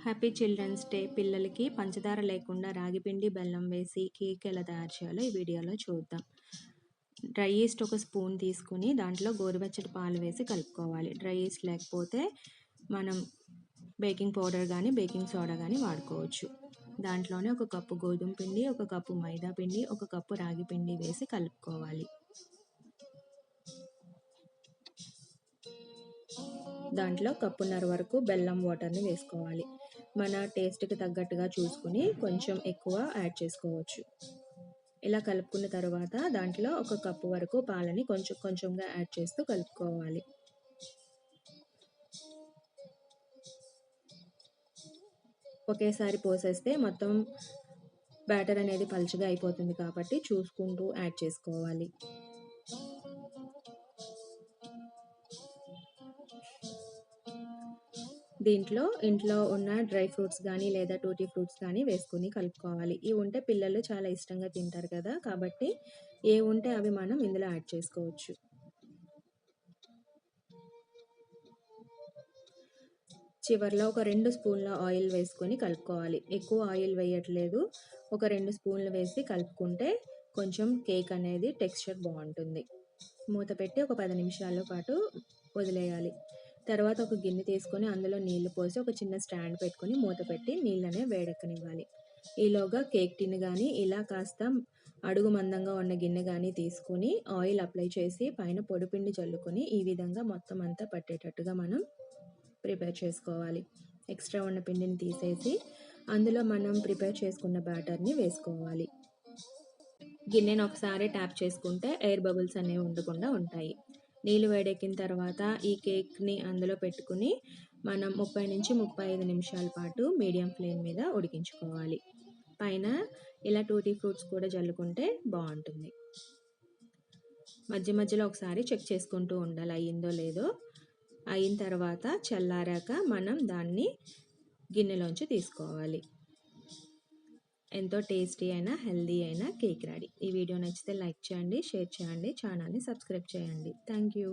Happy children's day. పిల్లలకి పంచదార లేకుండా రాగి పిండి, బెల్లం వేసి కేక్ ఎలా తయారు చేయాలో ఈ వీడియోలో చూద్దాం. డ్రై ఈస్ట్ ఒక స్పూన్ తీసుకుని దాంట్లో గోరువెచ్చటి పాలు వేసి కలుపుకోవాలి. డ్రై ఈస్ట్ లేకపోతే మనం బేకింగ్ పౌడర్ కానీ బేకింగ్ సోడా కానీ వాడుకోవచ్చు. దాంట్లోనే ఒక కప్పు గోధుమ పిండి, ఒక కప్పు మైదా పిండి, ఒక కప్పు రాగి పిండి వేసి కలుపుకోవాలి. దాంట్లో కప్పున్నర వరకు బెల్లం వాటర్ని వేసుకోవాలి. మన టేస్ట్కి తగ్గట్టుగా చూసుకుని కొంచెం ఎక్కువ యాడ్ చేసుకోవచ్చు. ఇలా కలుపుకున్న తర్వాత దాంట్లో ఒక కప్పు వరకు పాలని కొంచెం కొంచెంగా యాడ్ చేస్తూ కలుపుకోవాలి. ఒకేసారి పోసేస్తే మొత్తం బ్యాటర్ అనేది పలుచగా అయిపోతుంది కాబట్టి చూసుకుంటూ యాడ్ చేసుకోవాలి. దీంట్లో ఇంట్లో ఉన్న డ్రై ఫ్రూట్స్ కానీ లేదా టూటీ ఫ్రూట్స్ కానీ వేసుకుని కలుపుకోవాలి. ఇవి ఉంటే పిల్లలు చాలా ఇష్టంగా తింటారు కదా, కాబట్టి ఏ ఉంటే అవి మనం ఇందులో యాడ్ చేసుకోవచ్చు. చివరిలో ఒక 2 స్పూన్ల ఆయిల్ వేసుకొని కలుపుకోవాలి. ఎక్కువ ఆయిల్ వేయట్లేదు, ఒక 2 స్పూన్లు వేసి కలుపుకుంటే కొంచెం కేక్ అనేది టెక్స్చర్ బాగుంటుంది. మూత పెట్టి ఒక 10 నిమిషాల పాటు వదిలేయాలి. తర్వాత ఒక గిన్నె తీసుకొని అందులో నీళ్లు పోసి ఒక చిన్న స్టాండ్ పెట్టుకొని మూత పెట్టి నీళ్ళనే వేడెక్కనివ్వాలి. ఈలోగా కేక్ టిన్ కానీ ఇలా కాస్త అడుగు మందంగా ఉన్న గిన్నె కానీ తీసుకొని ఆయిల్ అప్లై చేసి పైన పొడిపిండి చల్లుకొని ఈ విధంగా మొత్తం అంతా పట్టేటట్టుగా మనం ప్రిపేర్ చేసుకోవాలి. ఎక్స్ట్రా ఉన్న పిండిని తీసేసి అందులో మనం ప్రిపేర్ చేసుకున్న బ్యాటర్ని వేసుకోవాలి. గిన్నెను ఒకసారి ట్యాప్ చేసుకుంటే ఎయిర్ బబుల్స్ అనేవి ఉండకుండా ఉంటాయి. నీళ్ళు వేడెక్కిన తర్వాత ఈ కేక్ని అందులో పెట్టుకుని మనం 30 నుంచి 35 నిమిషాల పాటు మీడియం ఫ్లేమ్ మీద ఉడికించుకోవాలి. పైన ఇలా టూటీ ఫ్రూట్స్ కూడా జల్లుకుంటే బాగుంటుంది. మధ్య మధ్యలో ఒకసారి చెక్ చేసుకుంటూ ఉండాలి అయ్యిందో లేదో. అయిన తర్వాత చల్లారాక మనం దాన్ని గిన్నెలోంచి తీసుకోవాలి. ఎంతో టేస్టీ అయినా హెల్దీ అయినా కేక్ రెడీ. ఈ వీడియో నచ్చితే లైక్ చేయండి, షేర్ చేయండి, ఛానల్ని సబ్స్క్రైబ్ చేయండి. Thank you.